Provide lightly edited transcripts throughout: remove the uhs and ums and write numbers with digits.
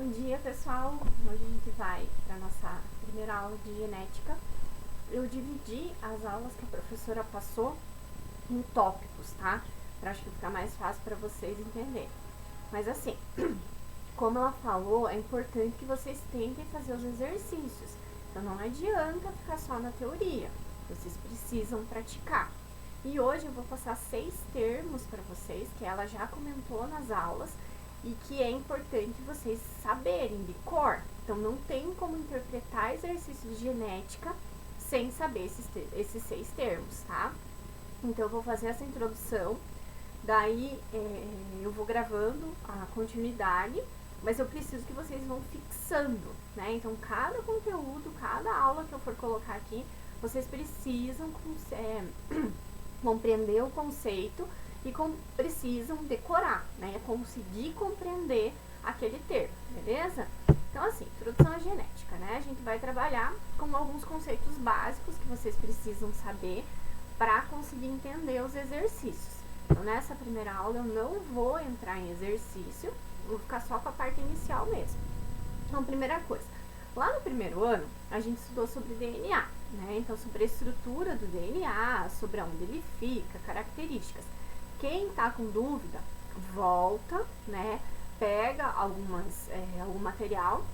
Bom dia, pessoal! Hoje a gente vai para a nossa primeira aula de genética. Eu dividi as aulas que a professora passou em tópicos, tá? Para acho que ficar mais fácil para vocês entenderem. Mas assim, como ela falou, é importante que vocês tentem fazer os exercícios. Então não adianta ficar só na teoria, vocês precisam praticar. E hoje eu vou passar 6 termos para vocês, que ela já comentou nas aulas, e que é importante vocês saberem de cor. Então não tem como interpretar exercícios de genética sem saber esses 6 termos, tá? Então eu vou fazer essa introdução, daí eu vou gravando a continuidade, mas eu preciso que vocês vão fixando, né? Então cada conteúdo, cada aula que eu for colocar aqui, vocês precisam compreender o conceito e precisam decorar, né? Conseguir compreender aquele termo, beleza? Então, assim, introdução à genética, né? A gente vai trabalhar com alguns conceitos básicos que vocês precisam saber para conseguir entender os exercícios. Então, nessa primeira aula eu não vou entrar em exercício, vou ficar só com a parte inicial mesmo. Então, primeira coisa, lá no primeiro ano a gente estudou sobre DNA, né? Então, sobre a estrutura do DNA, sobre onde ele fica, características. Quem tá com dúvida, volta, né? Pega algum material,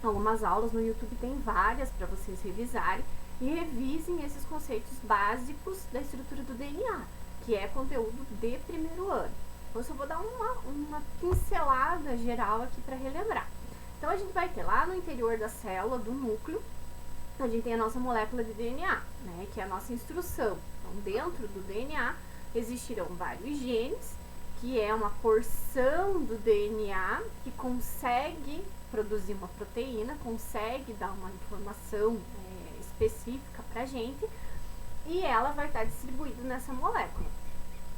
algumas aulas no YouTube, tem várias para vocês revisarem e revisem esses conceitos básicos da estrutura do DNA, que é conteúdo de primeiro ano. Então, eu só vou dar uma pincelada geral aqui para relembrar. Então, a gente vai ter lá no interior da célula, do núcleo, a gente tem a nossa molécula de DNA, né? Que é a nossa instrução. Então, dentro do DNA, existirão vários genes, que é uma porção do DNA que consegue produzir uma proteína, consegue dar uma informação específica pra gente, e ela vai estar distribuída nessa molécula.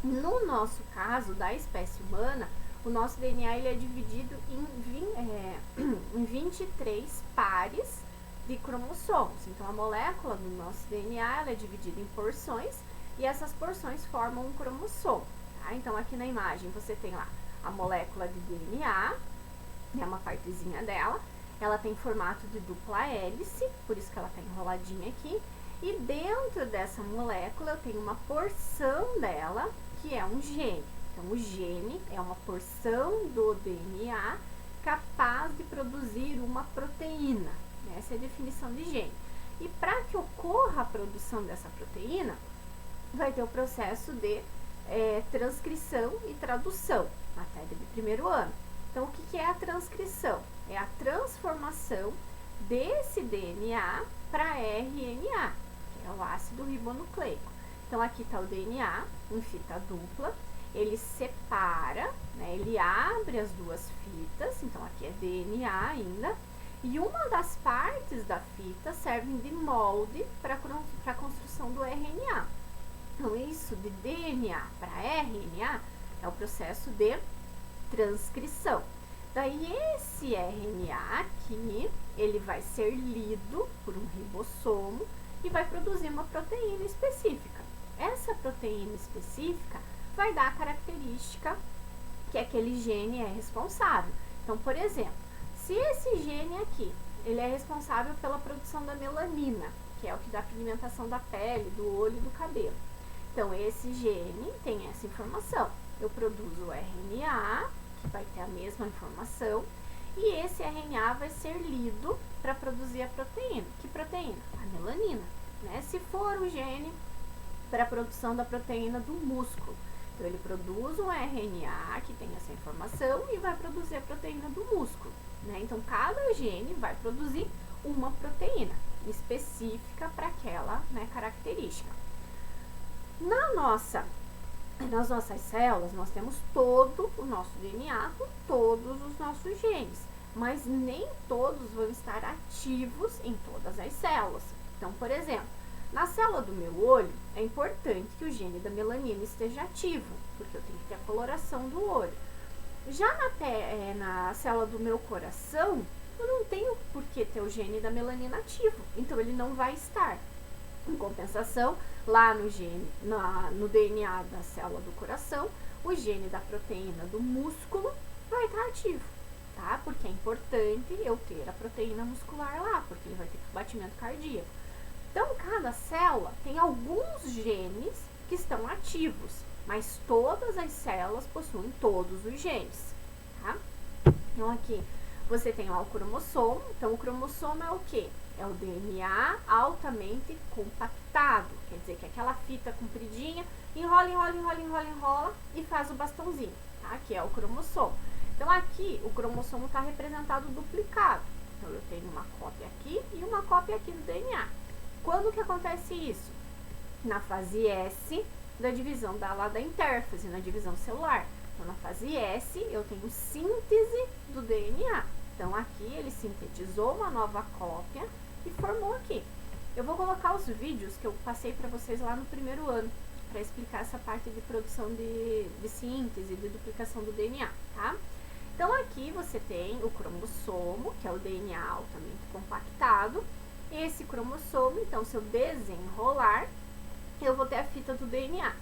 No nosso caso, da espécie humana, o nosso DNA ele é dividido em 23 pares de cromossomos. Então, a molécula do nosso DNA ela é dividida em porções, e essas porções formam um cromossomo, tá? Então, aqui na imagem você tem lá a molécula de DNA, é uma partezinha dela, ela tem formato de dupla hélice, por isso que ela está enroladinha aqui, e dentro dessa molécula eu tenho uma porção dela, que é um gene. Então, o gene é uma porção do DNA capaz de produzir uma proteína, essa é a definição de gene. E para que ocorra a produção dessa proteína, vai ter o processo de transcrição e tradução, matéria de primeiro ano. Então, o que é a transcrição? É a transformação desse DNA para RNA, que é o ácido ribonucleico. Então, aqui está o DNA em fita dupla, ele separa, né, ele abre as duas fitas, então aqui é DNA ainda, e uma das partes da fita serve de molde para a construção do RNA. Então, isso de DNA para RNA é o processo de transcrição. Daí, esse RNA aqui, ele vai ser lido por um ribossomo e vai produzir uma proteína específica. Essa proteína específica vai dar a característica que aquele gene é responsável. Então, por exemplo, se esse gene aqui, ele é responsável pela produção da melanina, que é o que dá a pigmentação da pele, do olho e do cabelo. Então, esse gene tem essa informação. Eu produzo o RNA, que vai ter a mesma informação, e esse RNA vai ser lido para produzir a proteína. Que proteína? A melanina, né? Se for o gene para a produção da proteína do músculo, então ele produz um RNA que tem essa informação e vai produzir a proteína do músculo, né? Então, cada gene vai produzir uma proteína específica para aquela, né, característica. Nas nossas células, nós temos todo o nosso DNA com todos os nossos genes, mas nem todos vão estar ativos em todas as células. Então, por exemplo, na célula do meu olho, é importante que o gene da melanina esteja ativo, porque eu tenho que ter a coloração do olho. Já na célula do meu coração, eu não tenho por que ter o gene da melanina ativo, então ele não vai estar. Em compensação, lá no DNA da célula do coração, o gene da proteína do músculo vai estar ativo, tá? Por que é importante eu ter a proteína muscular lá, porque ele vai ter batimento cardíaco. Então, cada célula tem alguns genes que estão ativos, mas todas as células possuem todos os genes, tá? Então, aqui você tem lá o cromossomo. Então, o cromossomo é o quê? É o DNA altamente compactado, quer dizer que aquela fita compridinha enrola e faz o bastãozinho, tá? Que é o cromossomo. Então, aqui o cromossomo está representado duplicado. Então, eu tenho uma cópia aqui e uma cópia aqui do DNA. Quando que acontece isso? Na fase S da divisão lá da intérfase, na divisão celular. Então, na fase S, eu tenho síntese do DNA. Então, aqui ele sintetizou uma nova cópia e formou aqui. Eu vou colocar os vídeos que eu passei para vocês lá no primeiro ano, para explicar essa parte de produção de síntese, de duplicação do DNA, tá? Então, aqui você tem o cromossomo, que é o DNA altamente compactado. Esse cromossomo, então, se eu desenrolar, eu vou ter a fita do DNA.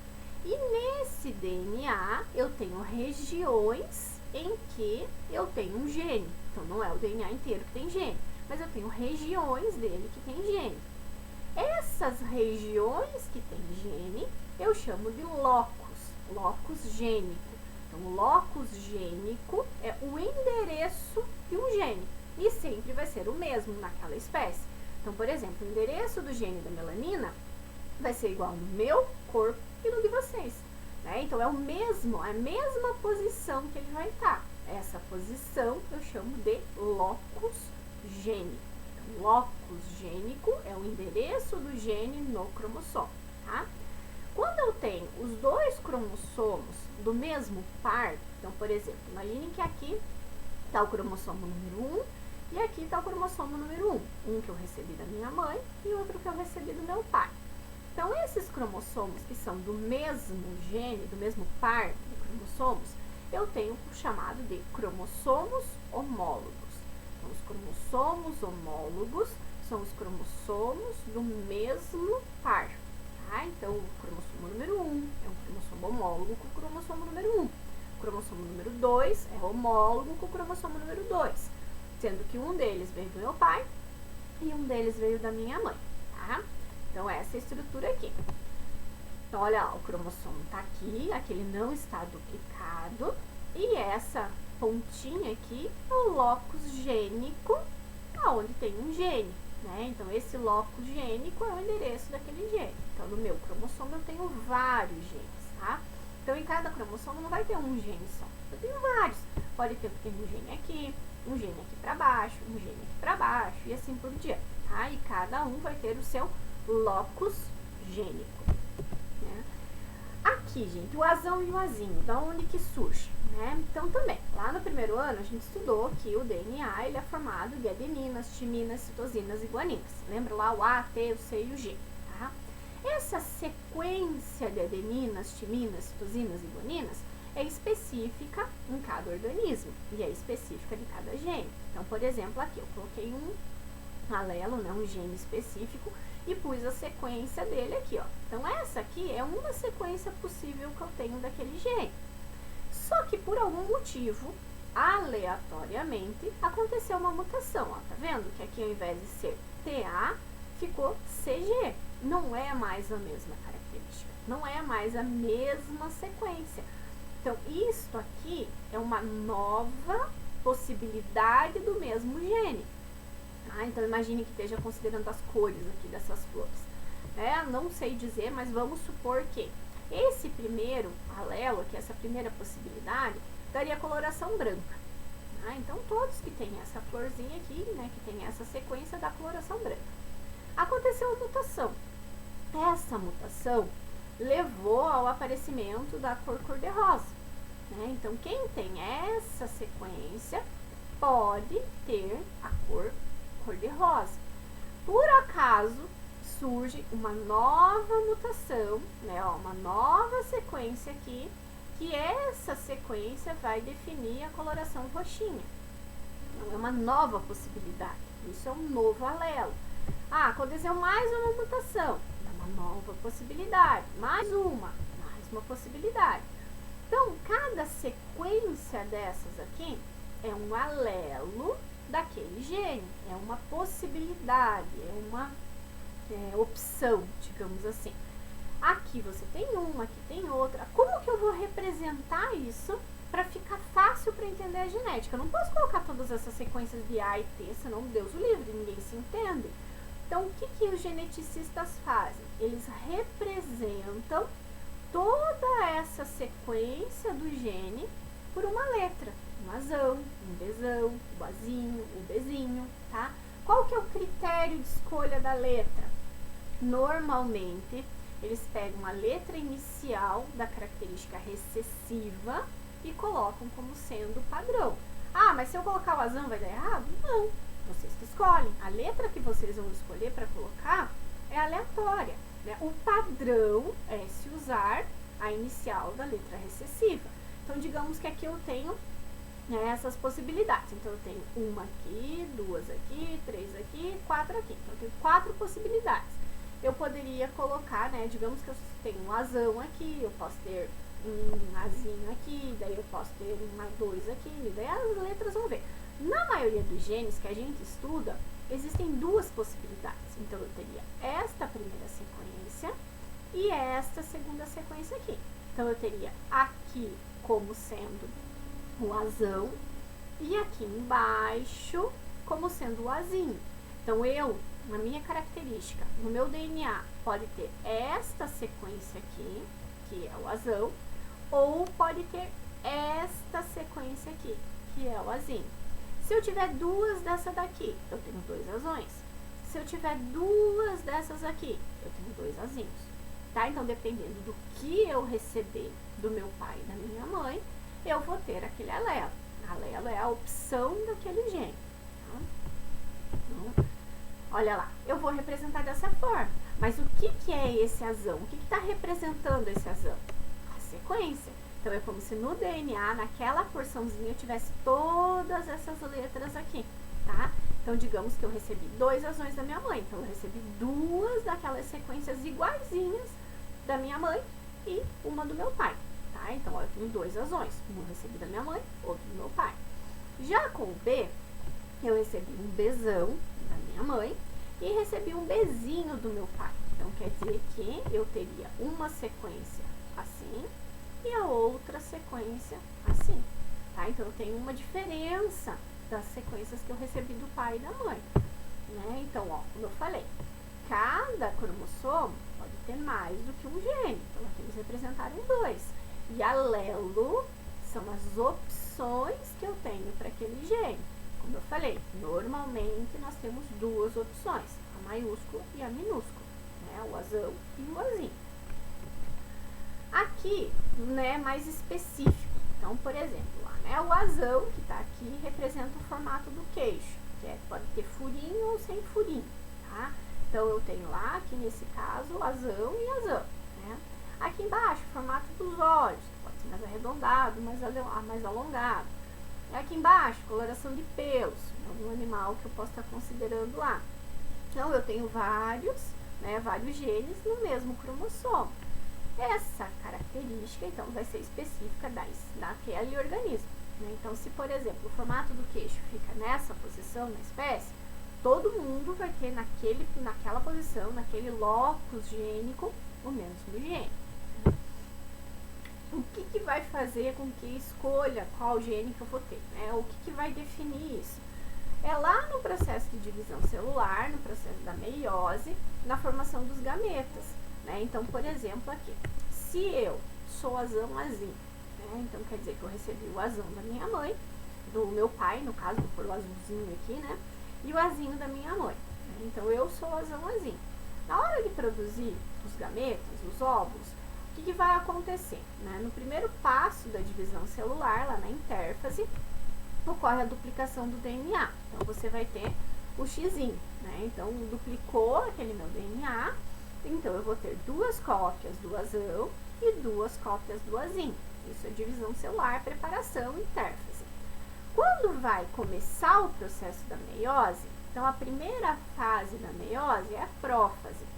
E nesse DNA, eu tenho regiões em que eu tenho um gene. Então, não é o DNA inteiro que tem gene, mas eu tenho regiões dele que tem gene. Essas regiões que tem gene, eu chamo de locus gênico. Então, o locus gênico é o endereço de um gene e sempre vai ser o mesmo naquela espécie. Então, por exemplo, o endereço do gene da melanina vai ser igual no meu corpo e no de vocês, né? Então, é a mesma posição que ele vai estar. Essa posição eu chamo de locus gênico. Então, locus gênico é o endereço do gene no cromossomo, tá? Quando eu tenho os dois cromossomos do mesmo par, então, por exemplo, imagine que aqui está o cromossomo número 1 e aqui está o cromossomo número 1. Um que eu recebi da minha mãe e outro que eu recebi do meu pai. Então, esses cromossomos que são do mesmo gene, do mesmo par de cromossomos, eu tenho o chamado de cromossomos homólogos. Então, os cromossomos homólogos são os cromossomos do mesmo par. Tá? Então, o cromossomo número 1 é um cromossomo homólogo com o cromossomo número 1. O cromossomo número 2 é homólogo com o cromossomo número 2, sendo que um deles veio do meu pai e um deles veio da minha mãe. Tá? Então, essa é a estrutura aqui. Então, olha lá, o cromossomo está aqui ele não está duplicado. E essa pontinha aqui é o locus gênico, onde tem um gene, né? Então, esse locus gênico é o endereço daquele gene. Então, no meu cromossomo eu tenho vários genes, tá? Então, em cada cromossomo não vai ter um gene só. Eu tenho vários. Pode ter um gene aqui para baixo, um gene aqui para baixo e assim por diante, tá? E cada um vai ter o seu locus gênico, né? Aqui, gente, o azão e o azinho, da onde que surge, né? Então, também, lá no primeiro ano, a gente estudou que o DNA, ele é formado de adeninas, timinas, citosinas e guaninas. Lembra lá o A, T, o C e o G, tá? Essa sequência de adeninas, timinas, citosinas e guaninas é específica em cada organismo e é específica de cada gene. Então, por exemplo, aqui eu coloquei um alelo, né, um gene específico, e pus a sequência dele aqui, ó. Então, essa aqui é uma sequência possível que eu tenho daquele gene. Só que, por algum motivo, aleatoriamente, aconteceu uma mutação, ó. Tá vendo que aqui, ao invés de ser TA, ficou CG. Não é mais a mesma característica, não é mais a mesma sequência. Então, isto aqui é uma nova possibilidade do mesmo gene. Então, imagine que esteja considerando as cores aqui dessas flores. Não sei dizer, mas vamos supor que esse primeiro alelo, que essa primeira possibilidade, daria coloração branca. Então, todos que têm essa florzinha aqui, né, que tem essa sequência, dá coloração branca. Aconteceu a mutação. Essa mutação levou ao aparecimento da cor cor-de-rosa. Então, quem tem essa sequência pode ter a cor-de-rosa. Por acaso, surge uma nova mutação, né, uma nova sequência aqui, que essa sequência vai definir a coloração roxinha. Então, é uma nova possibilidade. Isso é um novo alelo. Aconteceu mais uma mutação. É uma nova possibilidade. Mais uma possibilidade. Então, cada sequência dessas aqui é um alelo daquele gene, é uma possibilidade, é uma opção, digamos assim. Aqui você tem um, aqui tem outra. Como que eu vou representar isso para ficar fácil para entender a genética? Eu não posso colocar todas essas sequências de A e T, senão Deus o livre, ninguém se entende. Então, o que os geneticistas fazem? Eles representam toda essa sequência do gene por uma letra. Um Azão, um Bzão, o Azinho, o Bzinho, tá? Qual que é o critério de escolha da letra? Normalmente, eles pegam a letra inicial da característica recessiva e colocam como sendo padrão. Ah, mas se eu colocar o Azão vai dar errado? Não, vocês que escolhem. A letra que vocês vão escolher para colocar é aleatória, né? O padrão é se usar a inicial da letra recessiva. Então, digamos que aqui eu tenho essas possibilidades. Então, eu tenho uma aqui, duas aqui, três aqui, quatro aqui. Então, eu tenho 4 possibilidades. Eu poderia colocar, né, digamos que eu tenho um Azão aqui, eu posso ter um Azinho aqui, daí eu posso ter mais 2 aqui, daí as letras vão ver. Na maioria dos genes que a gente estuda, existem 2 possibilidades. Então, eu teria esta primeira sequência e esta segunda sequência aqui. Então, eu teria aqui como sendo o Azão e aqui embaixo como sendo o Azinho. Então, na minha característica, no meu DNA, pode ter esta sequência aqui, que é o Azão, ou pode ter esta sequência aqui, que é o Azinho. Se eu tiver 2 dessa daqui, eu tenho 2 Azões. Se eu tiver 2 dessas aqui, eu tenho 2 Azinhos. Tá? Então, dependendo do que eu receber do meu pai e da minha mãe, eu vou ter aquele alelo. Alelo é a opção daquele gene. Tá? Então, olha lá, eu vou representar dessa forma. Mas o que é esse Azão? O que está representando esse Azão? A sequência. Então, é como se no DNA, naquela porçãozinha, eu tivesse todas essas letras aqui, tá? Então, digamos que eu recebi 2 Azões da minha mãe. Então, eu recebi 2 daquelas sequências iguaizinhas da minha mãe e uma do meu pai, tá? Então, ó, eu tenho 2 Azões. Um eu recebi da minha mãe, outro do meu pai. Já com o B, eu recebi um Bzão da minha mãe e recebi um Bzinho do meu pai. Então, quer dizer que eu teria uma sequência assim e a outra sequência assim, tá? Então, eu tenho uma diferença das sequências que eu recebi do pai e da mãe, né? Então, ó, como eu falei, cada cromossomo pode ter mais do que um gene. Então, aqui eles representaram 2. E alelo são as opções que eu tenho para aquele gene. Como eu falei, normalmente nós temos 2 opções, a maiúscula e a minúscula, né? O Azão e o Azinho. Aqui, né, mais específico. Então, por exemplo, lá, né, o Azão, que está aqui, representa o formato do queixo, que pode ter furinho ou sem furinho, tá? Então, eu tenho lá, aqui nesse caso, Azão e Azão, né? Aqui embaixo, o formato dos olhos, que pode ser mais arredondado, mais alongado. Aqui embaixo, coloração de pelos, algum animal que eu posso estar considerando lá. Então, eu tenho vários genes no mesmo cromossomo. Essa característica, então, vai ser específica daquele organismo, né? Então, se, por exemplo, o formato do queixo fica nessa posição na espécie, todo mundo vai ter naquela posição, naquele locus gênico, o mesmo gene. O que vai fazer com que escolha qual gene que eu vou ter, né? O que vai definir isso? É lá no processo de divisão celular, no processo da meiose, na formação dos gametas, né? Então, por exemplo, aqui, se eu sou Azão Azinho, né? Então quer dizer que eu recebi o Azão da minha mãe, do meu pai, no caso, vou pôr o azulzinho aqui, né? E o Azinho da minha mãe, né? Então eu sou Azão Azinho. Na hora de produzir os gametas, os óvulos, o que vai acontecer, né? No primeiro passo da divisão celular, lá na intérfase, ocorre a duplicação do DNA. Então, você vai ter o xizinho, né? Então, duplicou aquele meu DNA, então eu vou ter 2 cópias do Azão e 2 cópias do Azinho. Isso é divisão celular, preparação, intérfase. Quando vai começar o processo da meiose, então a primeira fase da meiose é a prófase,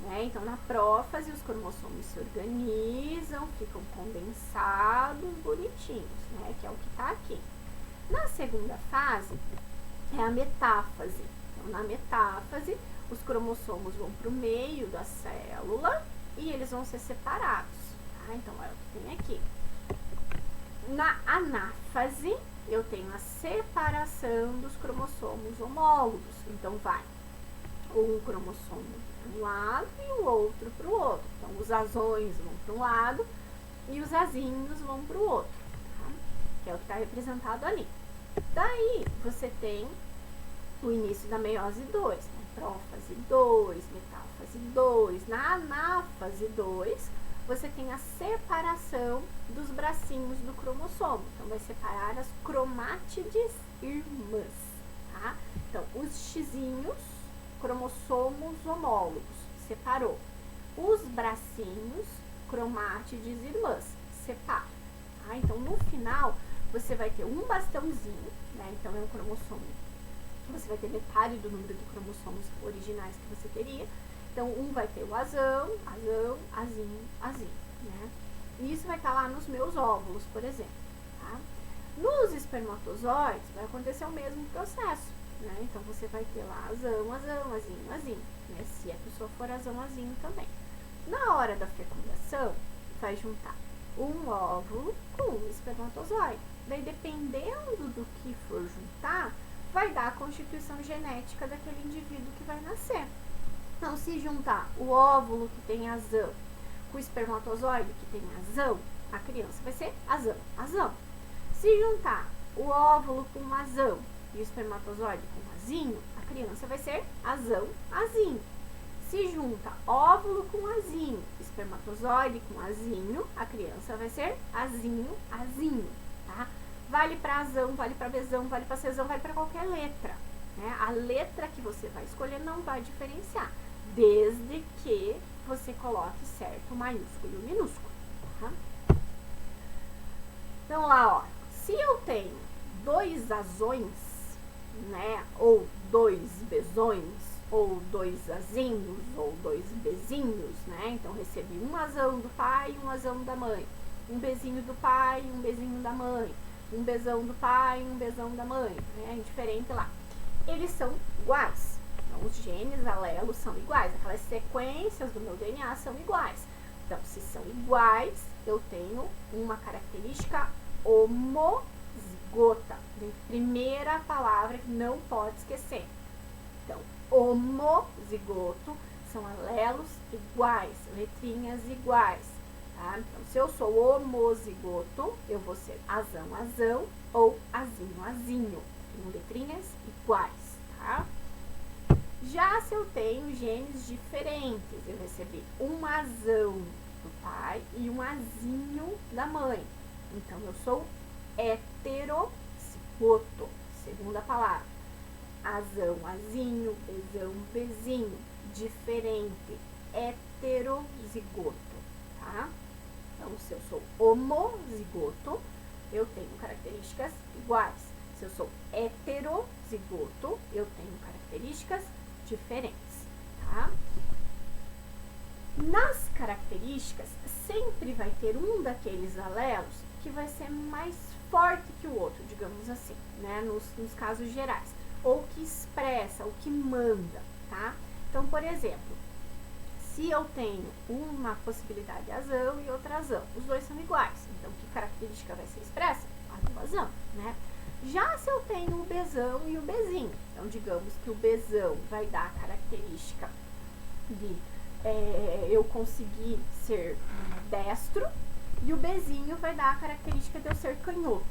né? Então, na prófase, os cromossomos se organizam, ficam condensados, bonitinhos, né? Que é o que está aqui. Na segunda fase, é a metáfase. Então, na metáfase, os cromossomos vão para o meio da célula e eles vão ser separados. Tá? Então, é o que tem aqui. Na anáfase, eu tenho a separação dos cromossomos homólogos. Então, vai um cromossomo para um lado e o outro para o outro. Então, os azões vão para um lado e os azinhos vão para o outro, tá? Que é o que está representado ali. Daí, você tem o início da meiose 2, né? Prófase 2, metáfase 2. Na anáfase 2, você tem a separação dos bracinhos do cromossomo. Então, vai separar as cromátides irmãs, tá? Então, os xizinhos, cromossomos homólogos, separou. Os bracinhos, cromátides irmãs, separa. Tá? Então, no final, você vai ter um bastãozinho, né? Então, é um cromossomo. Você vai ter metade do número de cromossomos originais que você teria. Então, um vai ter o azão, azinho, azinho, né? E isso vai estar lá nos meus óvulos, por exemplo, tá? Nos espermatozoides, vai acontecer o mesmo processo, né? Então, você vai ter lá azão, azinho, azinho, né? Se a pessoa for azão, azinho também. Na hora da fecundação, vai juntar um óvulo com um espermatozoide. Daí, dependendo do que for juntar, vai dar a constituição genética daquele indivíduo que vai nascer. Então, se juntar o óvulo que tem azão com o espermatozoide que tem azão, a criança vai ser azão, azão. Se juntar o óvulo com azão e o espermatozoide com azinho, a criança vai ser azão, azinho. Se junta óvulo com azinho, espermatozoide com azinho, a criança vai ser azinho, azinho, tá? Vale para azão, vale para bezão, vale para cezão, vale para qualquer letra, né? A letra que você vai escolher não vai diferenciar, desde que você coloque certo o maiúsculo e o minúsculo, tá? Então lá, ó, se eu tenho 2 azões, né, ou 2 bezões, ou 2 azinhos, ou 2 bezinhos, né, então recebi um azão do pai e um azão da mãe, um bezinho do pai e um bezinho da mãe, um bezão do pai e um bezão da mãe, né, indiferente lá. Eles são iguais. Então, os genes, alelos são iguais. Aquelas sequências do meu DNA são iguais. Então, se são iguais, eu tenho uma característica homozigota. Primeira palavra que não pode esquecer. Então, homozigoto são alelos iguais, letrinhas iguais. Tá? Então, se eu sou homozigoto, eu vou ser azão, azão ou azinho, azinho. Com letrinhas iguais, tá? Já se eu tenho genes diferentes, eu recebi um azão do pai e um azinho da mãe. Então, eu sou heterocigoto. Segunda palavra. Azão, azinho, bezão, bezinho. Diferente. Heterozigoto, tá? Então, se eu sou homozigoto, eu tenho características iguais. Se eu sou heterozigoto, eu tenho características diferentes, tá? Nas características, sempre vai ter um daqueles alelos que vai ser mais forte que o outro, digamos assim, né? Nos casos gerais. Ou que expressa, ou que manda, tá? Então, por exemplo, se eu tenho uma possibilidade azão e outra azão, os dois são iguais. Então, que característica vai ser expressa? A do azão, né? Já se eu tenho o bezão e o bezinho, então digamos que o bezão vai dar a característica de eu conseguir ser destro e o bezinho vai dar a característica de eu ser canhoto,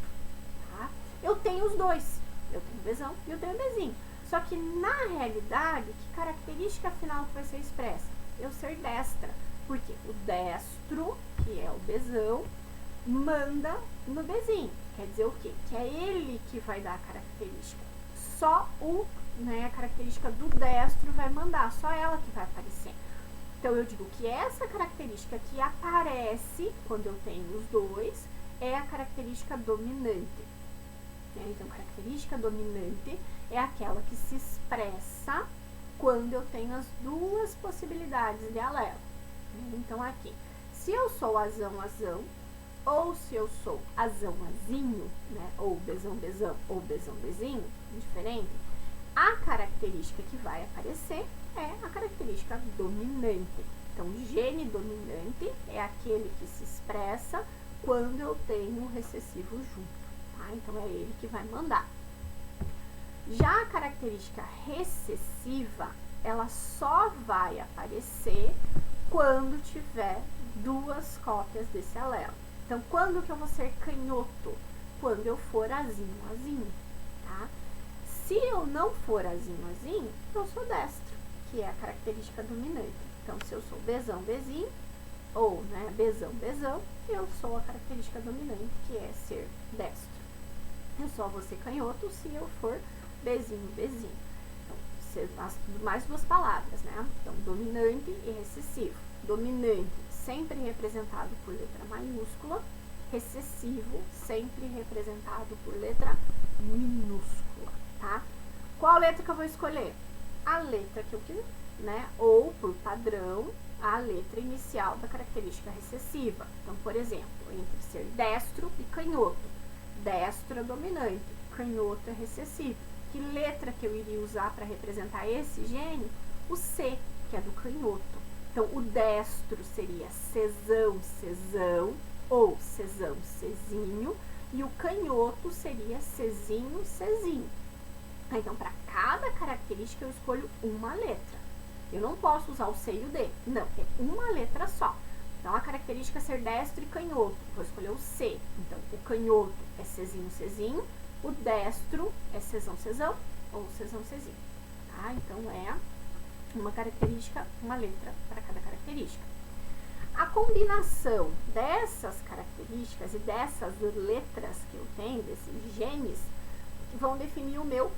tá? Eu tenho os dois, eu tenho o bezão e eu tenho o bezinho. Só que na realidade, que característica final que vai ser expressa? Eu ser destra, porque o destro, que é o bezão, manda no bezinho. Quer dizer o quê? Que é ele que vai dar a característica. Só a característica do destro vai mandar, só ela que vai aparecer. Então, eu digo que essa característica que aparece quando eu tenho os dois é a característica dominante. Então, característica dominante é aquela que se expressa quando eu tenho as duas possibilidades de alelo. Então, aqui, se eu sou azão, azão, ou se eu sou azão azinho, né, ou bezão bezão, ou bezão bezinho, diferente, a característica que vai aparecer é a característica dominante. Então, gene dominante é aquele que se expressa quando eu tenho um recessivo junto, tá? Então, é ele que vai mandar. Já a característica recessiva, ela só vai aparecer quando tiver duas cópias desse alelo. Então, quando que eu vou ser canhoto? Quando eu for azinho, azinho, tá? Se eu não for azinho, azinho, eu sou destro, que é a característica dominante. Então, se eu sou bezão, bezinho, ou, né, bezão, bezão, eu sou a característica dominante, que é ser destro. Eu só vou ser canhoto se eu for bezinho, bezinho. Então, mais duas palavras, né? Então, dominante e recessivo. Dominante, sempre representado por letra maiúscula. Recessivo, sempre representado por letra minúscula, tá? Qual letra que eu vou escolher? A letra que eu quiser, né? Ou, por padrão, a letra inicial da característica recessiva. Então, por exemplo, entre ser destro e canhoto. Destro é dominante, canhoto é recessivo. Que letra que eu iria usar para representar esse gene? O C, que é do canhoto. Então, o destro seria Czão, Czão, ou Czão, Czinho, e o canhoto seria Czinho, Czinho. Então, para cada característica, eu escolho uma letra. Eu não posso usar o C e o D. Não, é uma letra só. Então, a característica é ser destro e canhoto. Vou escolher o C. Então, o canhoto é Czinho, Czinho. O destro é Czão, Czão ou Czão, Czinho. Tá? Então, é uma característica, uma letra para cada característica. A combinação dessas características e dessas letras que eu tenho, desses genes, vão definir o meu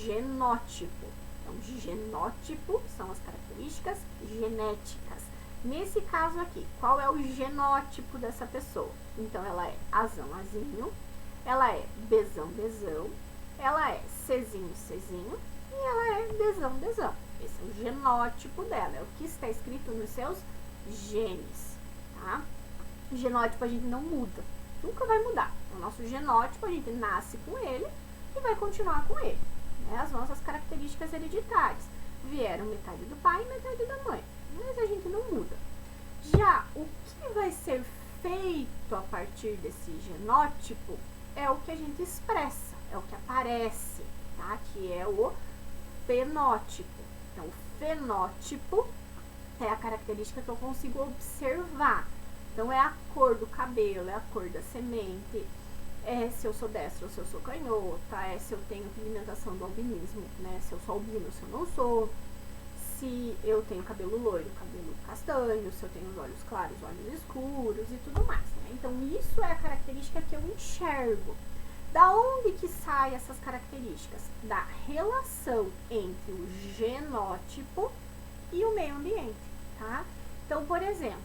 genótipo. Então, genótipo são as características genéticas. Nesse caso aqui, qual é o genótipo dessa pessoa? Então, ela é azão, azinho, ela é bezão, bezão, ela é Czinho, Czinho e ela é bezão, bezão. Esse é o genótipo dela, é o que está escrito nos seus genes, tá? O genótipo a gente não muda, nunca vai mudar. O nosso genótipo a gente nasce com ele e vai continuar com ele, né? As nossas características hereditárias vieram metade do pai e metade da mãe, mas a gente não muda. Já o que vai ser feito a partir desse genótipo é o que a gente expressa, é o que aparece, tá? Que é o fenótipo. Então, o fenótipo é a característica que eu consigo observar. Então, é a cor do cabelo, é a cor da semente, é se eu sou destro ou se eu sou canhota, é se eu tenho pigmentação do albinismo, né? Se eu sou albino ou se eu não sou, se eu tenho cabelo loiro, cabelo castanho, se eu tenho os olhos claros, olhos escuros e tudo mais, né? Então, isso é a característica que eu enxergo. Da onde que saem essas características? Da relação entre o genótipo e o meio ambiente, tá? Então, por exemplo,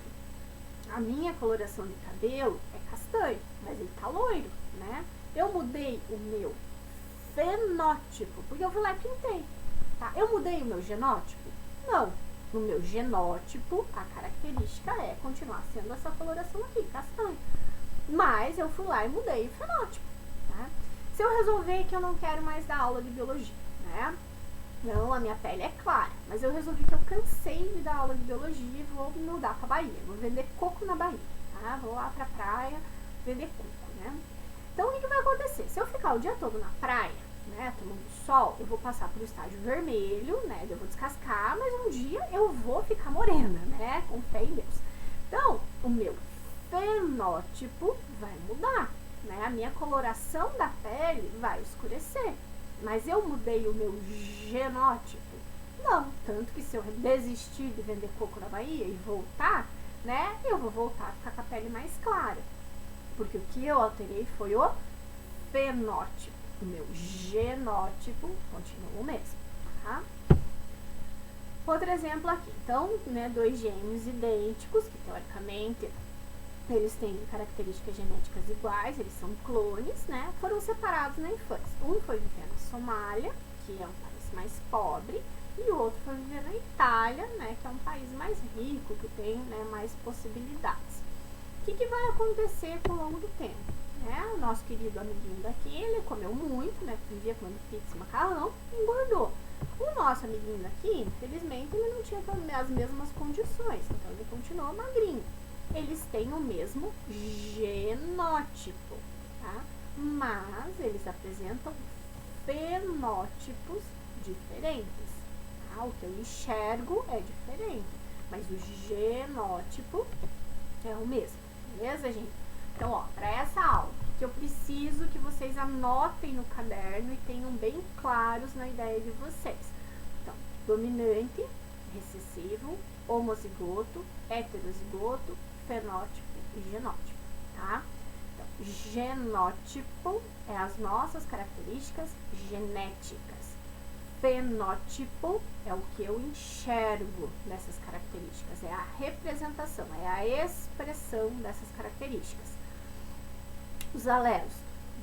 a minha coloração de cabelo é castanho, mas ele tá loiro, né? Eu mudei o meu fenótipo, porque eu fui lá e pintei, tá? Eu mudei o meu genótipo? Não. No meu genótipo, a característica é continuar sendo essa coloração aqui, castanho. Mas eu fui lá e mudei o fenótipo, tá? Se eu resolver que eu não quero mais dar aula de biologia, né? Não, a minha pele é clara, mas eu resolvi que eu cansei de dar aula de biologia e vou mudar pra Bahia. Vou vender coco na Bahia, tá? Vou lá pra praia vender coco, né? Então, o que vai acontecer? Se eu ficar o dia todo na praia, né, tomando sol, eu vou passar pro estágio vermelho, né? Eu vou descascar, mas um dia eu vou ficar morena, né? Com fé em Deus. Então, o meu fenótipo vai mudar, né? A minha coloração da pele vai escurecer. Mas eu mudei o meu genótipo? Não. Tanto que se eu desistir de vender coco na Bahia e voltar, né? Eu vou voltar a ficar com a pele mais clara. Porque o que eu alterei foi o fenótipo. O meu genótipo continua o mesmo, tá? Outro exemplo aqui. Então, né, dois gêmeos idênticos, que teoricamente eles têm características genéticas iguais, eles são clones, né? Foram separados na infância. Um foi viver na Somália, que é um país mais pobre, e o outro foi viver na Itália, né? Que é um país mais rico, que tem, né, mais possibilidades. que vai acontecer ao longo do tempo? Né? O nosso querido amiguinho daqui, ele comeu muito, né? Vivia comendo pizza e macarrão, engordou. O nosso amiguinho daqui, infelizmente, ele não tinha as mesmas condições, então ele continuou magrinho. Eles têm o mesmo genótipo, tá? Mas eles apresentam fenótipos diferentes, tá? O que eu enxergo é diferente, mas o genótipo é o mesmo, beleza, gente? Então, ó, para essa aula, que eu preciso que vocês anotem no caderno e tenham bem claros na ideia de vocês. Então, dominante, recessivo, homozigoto, heterozigoto, fenótipo e genótipo, tá? Então, genótipo é as nossas características genéticas. Fenótipo é o que eu enxergo dessas características, é a representação, é a expressão dessas características. Os alelos,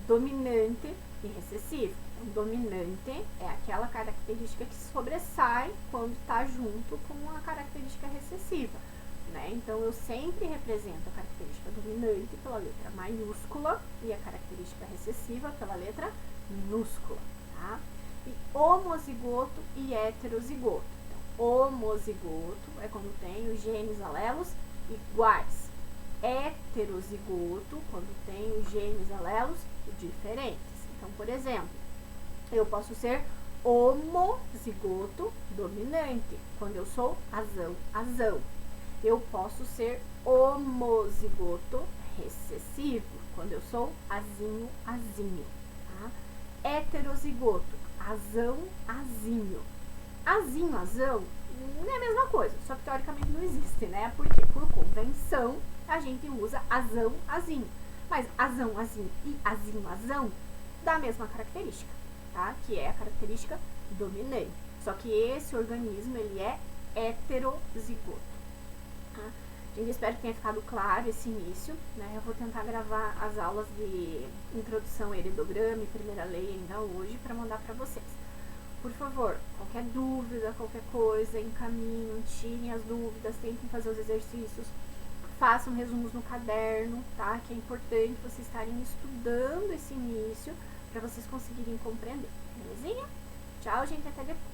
dominante e recessivo. O dominante é aquela característica que sobressai quando está junto com a característica recessiva, né? Então, eu sempre represento a característica dominante pela letra maiúscula e a característica recessiva pela letra minúscula, tá? E homozigoto e heterozigoto. Então, homozigoto é quando tem os genes alelos iguais. Heterozigoto, quando tem os genes alelos diferentes. Então, por exemplo, eu posso ser homozigoto dominante, quando eu sou azão. Eu posso ser homozigoto recessivo, quando eu sou azinho. Tá? Heterozigoto, azinho. Azão não é a mesma coisa, só que teoricamente não existe, né? Porque por convenção a gente usa azinho. Mas azinho e azão dá a mesma característica, tá? Que é a característica dominante. Só que esse organismo, ele é heterozigoto, tá? Gente, espero que tenha ficado claro esse início, né? Eu vou tentar gravar as aulas de introdução a heredograma e primeira lei ainda hoje para mandar para vocês. Por favor, qualquer dúvida, qualquer coisa, encaminhem, tirem as dúvidas, tentem fazer os exercícios, façam resumos no caderno, tá? Que é importante vocês estarem estudando esse início para vocês conseguirem compreender, belezinha? Tchau, gente, até depois.